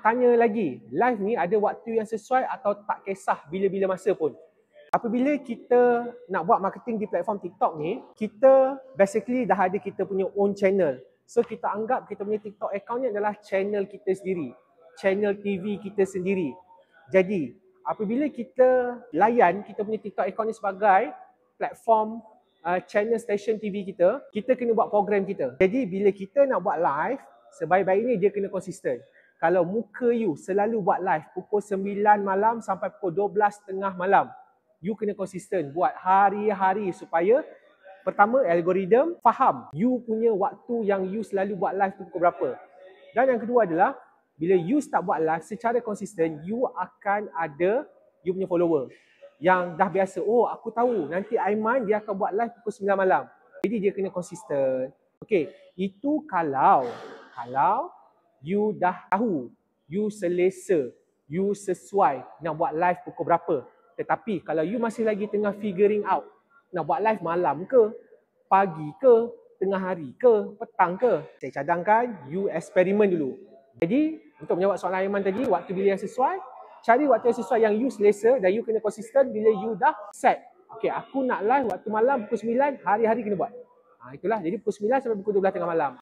nak tanya lagi, live ni ada waktu yang sesuai atau tak kisah bila-bila masa pun. Apabila kita nak buat marketing di platform TikTok ni, kita basically dah ada kita punya own channel. So kita anggap kita punya TikTok account ni adalah channel kita sendiri, channel TV kita sendiri. Jadi apabila kita layan kita punya TikTok account ni sebagai platform channel station TV kita, kita kena buat program kita. Jadi bila kita nak buat live, sebaik-baiknya dia kena konsisten. Kalau muka you selalu buat live pukul 9 malam sampai pukul 12 tengah malam, you kena konsisten buat hari-hari supaya pertama algoritma faham you punya waktu yang you selalu buat live tu pukul berapa. Dan yang kedua adalah bila you start buat live secara konsisten, you akan ada you punya follower yang dah biasa, oh aku tahu nanti Aiman dia akan buat live pukul 9 malam. Jadi dia kena konsisten. Okey, itu kalau you dah tahu, you selesa, you sesuai nak buat live pukul berapa. Tetapi kalau you masih lagi tengah figuring out, nak buat live malam ke, pagi ke, tengah hari ke, petang ke, saya cadangkan you eksperimen dulu. Jadi untuk menjawab soalan Aiman tadi, waktu bila yang sesuai, cari waktu yang sesuai yang you selesa dan you kena konsisten bila you dah set. Okay, aku nak live waktu malam pukul 9, hari-hari kena buat. Itulah, jadi pukul 9 sampai pukul 12 tengah malam.